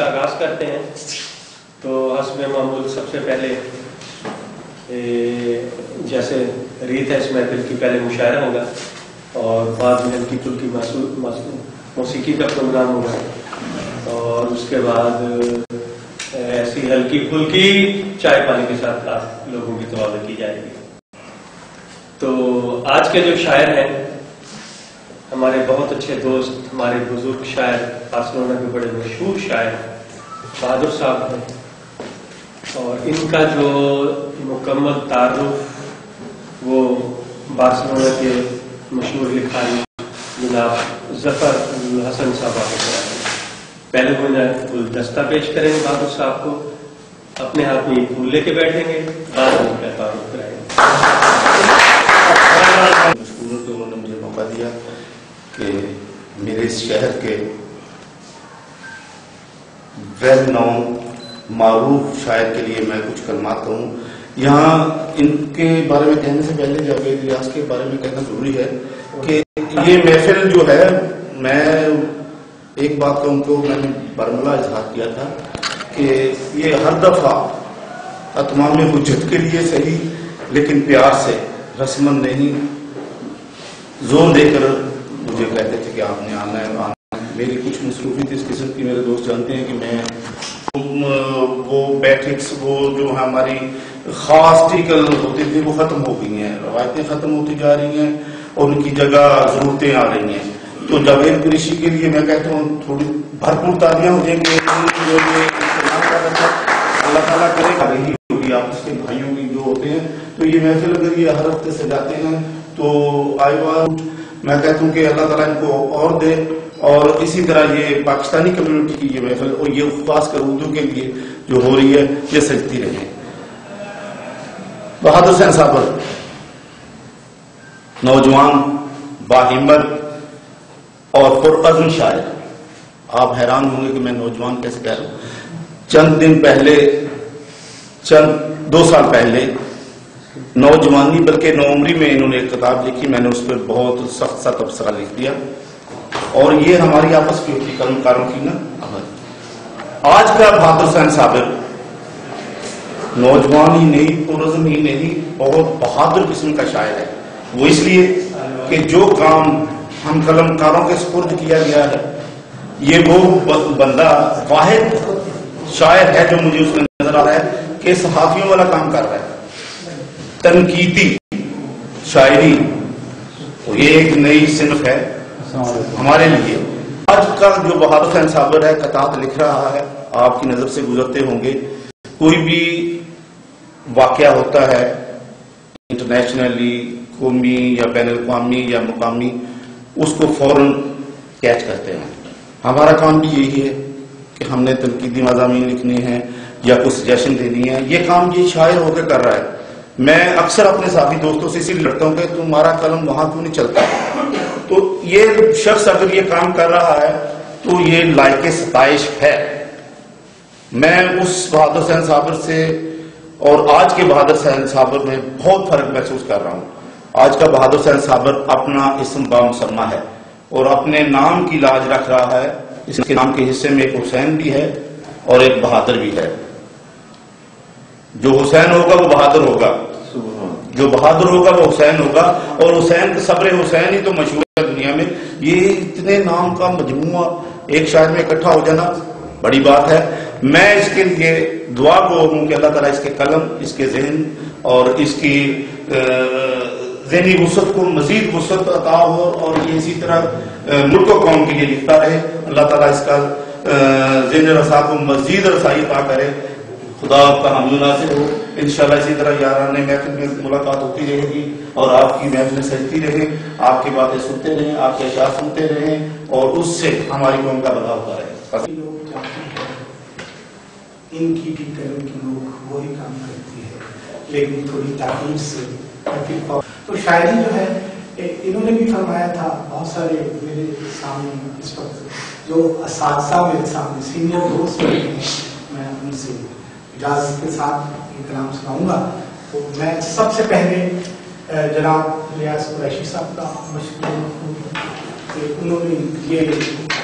آغاز کرتے ہیں تو حسب معمول سب سے پہلے جیسے ریت ہے اس محفل کی، پہلے مشاعرہ ہوگا اور بعد میں ہلکی پھلکی موسیقی کا پروگرام ہوگا اور اس کے بعد ایسی ہلکی پھلکی چائے پانی کے ساتھ آپ لوگوں کی توازن کی جائے گی۔ تو آج کے جو شاعر ہیں ہمارے بہت اچھے دوست، ہمارے بزرگ شاعر، بارسلونا کے بڑے مشہور شاعر بہادر صاحب ہیں، اور ان کا جو مکمل تعارف وہ بارسلونا کے مشہور لکھاری جناب ظفر الحسن صاحب کو کرائیں گے۔ پہلے وہ گلدستہ پیش کریں گے بہادر صاحب کو، اپنے ہاتھ میں پھول لے کے بیٹھیں گے، بعد میں ان کا تعارف کرائیں گے۔ مشکور ہوں کہ انہوں نے مجھے موقع دیا کہ میرے اس شہر کے ویل نون معروف شاعر کے لیے میں کچھ کلمات کہوں۔ یہاں ان کے بارے میں کہنے سے پہلے جاوید ریاض کے بارے میں کہنا ضروری ہے کہ یہ محفل جو ہے، میں ایک بات کہوں کو میں نے برملا اظہار کیا تھا کہ یہ ہر دفعہ اتمام حجت کے لیے صحیح لیکن پیار سے، رسمن نہیں، زور دے کر مجھے کہتے تھے کہ آپ نے آنا ہے۔ میری کچھ مصروفیت اس قسم کی، میرے دوست جانتے ہیں کہ میں وہ بیٹھکس، وہ جو ہماری خاص ٹیکل ہوتی تھی وہ ختم ہو گئی ہیں، روایتیں ختم ہوتی جا رہی ہیں اور ان کی جگہ ضرورتیں آ رہی ہیں۔ تو جاوید قریشی کے لیے میں کہتا ہوں تھوڑی بھرپور تالیاں ہو جائیں گے، اللہ تعالیٰ کرے گا رہی ہوگی آپس کے بھائیوں کی جو ہوتے ہیں۔ تو یہ محفل اگر یہ ہر ہفتے سے جاتے ہیں تو میں کہتا ہوں کہ اللہ تعالیٰ ان کو اور دے، اور اسی طرح یہ پاکستانی کمیونٹی کی یہ محفل اور یہ خاص کر اردو کے لیے جو ہو رہی ہے یہ سجتی رہے۔ بہادر حسین صابر نوجوان، باہمت اور پرعزم شاعر۔ آپ حیران ہوں گے کہ میں نوجوان کیسے کہہ رہا ہوں۔ چند دن پہلے، چند 2 سال پہلے نوجوانی بلکہ نوعمری میں انہوں نے ایک کتاب لکھی، میں نے اس پر بہت سخت سا تبصرہ لکھ دیا، اور یہ ہماری آپس کی ہوتی قلم کاروں کی نا عمل۔ آج کا بہادر حسین صابر نوجوان ہی نہیں، پرعزم ہی نہیں، بہت بہادر قسم کا شاعر ہے۔ وہ اس لیے کہ جو کام ہم قلم کاروں کے سپرد کیا گیا ہے، یہ وہ بندہ واحد شاعر ہے جو مجھے اس میں نظر آ رہا ہے کہ صحافیوں والا کام کر رہا ہے، تنقیدی شاعری۔ یہ ایک نئی صنف ہے ہمارے لیے۔ آج کا جو بہادر حسین صابر ہے قطعات لکھ رہا ہے، آپ کی نظر سے گزرتے ہوں گے، کوئی بھی واقعہ ہوتا ہے انٹرنیشنلی، قومی یا بین الاقوامی یا مقامی، اس کو فوراً کیچ کرتے ہیں۔ ہمارا کام بھی یہی ہے کہ ہم نے تنقیدی مضامین لکھنے ہیں یا کچھ سجیشن دینی ہے، یہ کام یہ شاعر ہو کے کر رہا ہے۔ میں اکثر اپنے ساتھی دوستوں سے اسی لیے لڑتا ہوں کہ تمہارا قلم وہاں کیوں نہیں چلتا۔ تو یہ شخص اگر یہ کام کر رہا ہے تو یہ لائق ستائش ہے۔ میں اس بہادر حسین صابر سے اور آج کے بہادر حسین صابر میں بہت فرق محسوس کر رہا ہوں۔ آج کا بہادر حسین صابر اپنا اسم بامسمہ ہے اور اپنے نام کی لاج رکھ رہا ہے۔ اس کے نام کے حصے میں ایک حسین بھی ہے اور ایک بہادر بھی ہے۔ جو حسین ہوگا وہ بہادر ہوگا، جو بہادر ہوگا وہ حسین ہوگا، اور حسین کا صبر حسین ہی تو مشہور ہے دنیا میں۔ یہ اتنے نام کا مجموعہ ایک شاعر میں اکٹھا ہو جانا بڑی بات ہے۔ میں اس کے لیے دعا کو ہوں کہ اللہ تعالیٰ اس کے قلم، اس کے ذہن اور اس کی ذہنی وسعت کو مزید وسعت عطا ہو، اور یہ اسی طرح ملک و قوم کے لیے لکھتا رہے۔ اللہ تعالیٰ اس کا ذہن رسا کو مزید رسائی عطا کرے۔ خدا آپ کا حمد و ناصر ہو۔ انشاءاللہ اسی طرح یارانہ محفل میں ملاقات ہوتی رہے گی اور آپ کی محفلیں سجتی رہیں، آپ کی باتیں سنتے رہیں، آپ کے اشعار سنتے رہیں، اور اس سے ہماری قوم کا بھلا ہوتا رہے۔ ان کی بھی قلم کی لوگ وہی کام کرتی ہے، لیکن تھوڑی تاخیر سے۔ تو شاعری جو ہے انہوں نے بھی فرمایا تھا، بہت سارے میرے سامنے اس وقت جو اساتذہ میرے سامنے سینئر دوست ہیں، میں ان سے اجازت کے ساتھ یہ کلام سناؤں گا۔ تو میں سب سے پہلے جناب ریاض قریشی صاحب کا مشکور ہوں کہ انہوں نے یہ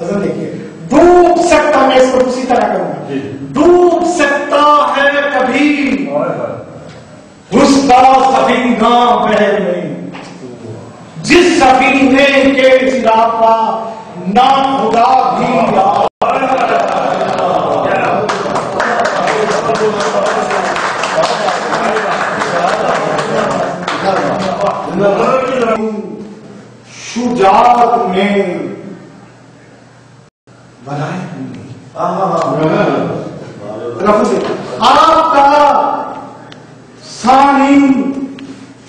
غزل دیکھیے. ڈوب سکتا، میں اس کو اسی طرح کروں گا. ڈوب سکتا ہے کبھی اس کا سفینہ بحر میں، جس سفینے کے سرا کا نہ خدا بھی شجاعت میں بنائے آپ کا ثانی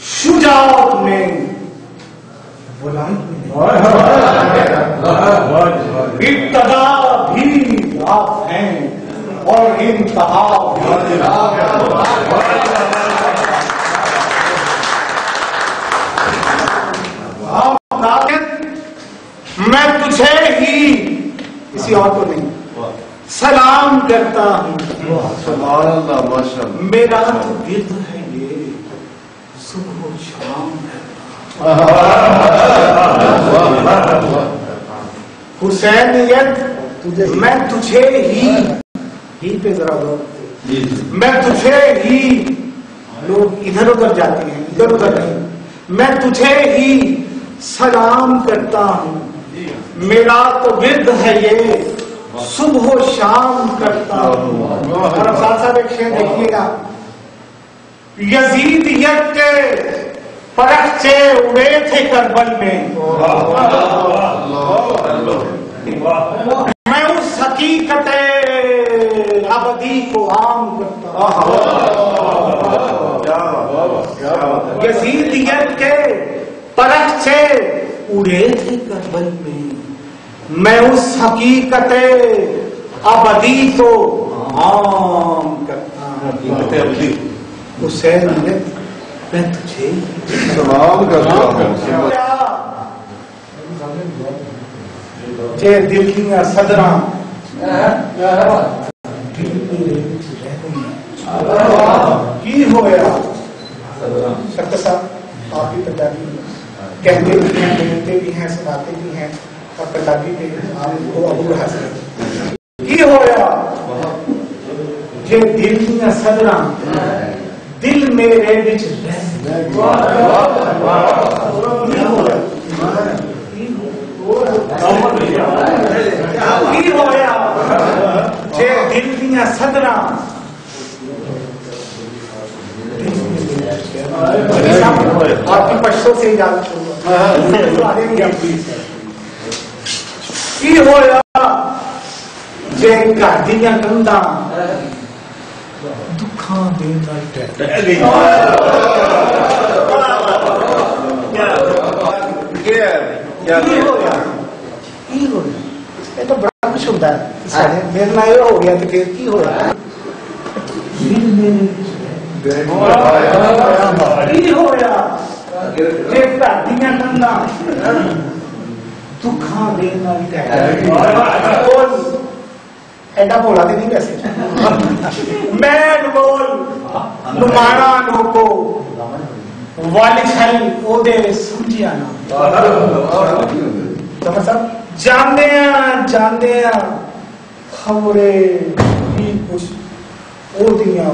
شجاعت میں بنائے. ابتدا بھی آپ ہیں اور انتہا بھی. میں تجھے ہی، کسی اور کو نہیں، سلام کرتا ہوں. میرا تو ورد ہے یہ صبح و شام. حسین میں تجھے ہی پہ ذرا غور، میں تجھے ہی، لوگ ادھر ادھر جاتے ہیں ادھر ادھر نہیں، میں تجھے ہی سلام کرتا ہوں. میرا تو ورد ہے یہ صبح و شام کرتا ہوں. اور اب ساتھ ساتھ ایک شعر دیکھیے گا. یزیدیت کے پرچے اڑے تھے کربل میں، میں اس حقیقت ابدی کو عام کرتا ہوں. یزیدیت کے پرچے اڑے تھے کربل میں، میں اس حقیقت ابدی کو عام کرتا ہوں. حسین میں تجھے سلام کرتا ہوں. جے دل کی صدراں کی ہویا. شکر صاحب آپ بھی پنجابی کہتے بھی ہیں، بولتے بھی ہیں، سناتے بھی ہیں، اور پنجابی میں آپ کو ابو حسن کی ہویا. جے دل کی صدراں دل میرے بچ کی ہویا. جے دل دیا صدراں آپ کی پشتوں سے اجازت کی ہویا. جے گھر دیا کندا دکھاں دے یہ تو بڑا کچھ ہوتا ہے. میرے نہ یہ ہو گیا تو پھر کی ہوا. دکھاں دینا ایڈا بولا تو نہیں ویسے. میں بول نمارا لوگو والد او دے سمجھیا نا. جاندے خبرے بھی کچھ او دیاں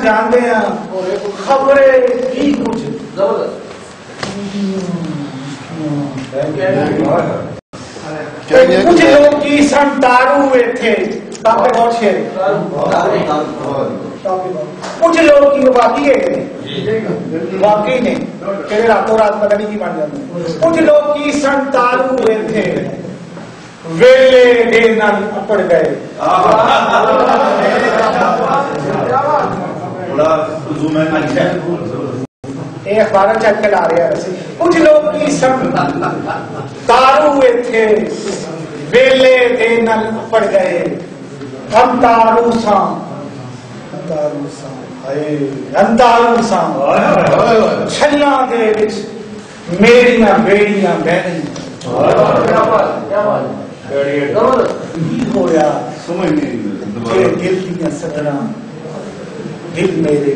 جاندے خبرے بھی کچھ کچھ لوگ کی سنتارو ہوئے تھے. کچھ لوگ کی واقعی ہے واقعی نے کہ راتوں رات پتہ نہیں کی بن جاتے. کچھ لوگ کی سنتارو ہوئے تھے ویلے دے نال اپڑ گئے. یہ اخبار چل کے لا رہے ہیں. کچھ لوگ کی سنتارو ہوئے تھے ویلے دے نال اپڑ گئے. انتارو سام چھلاں دے وچ میریاں بیڑیاں بہ گئیاں. ہویا دل دیاں صدراں دل میرے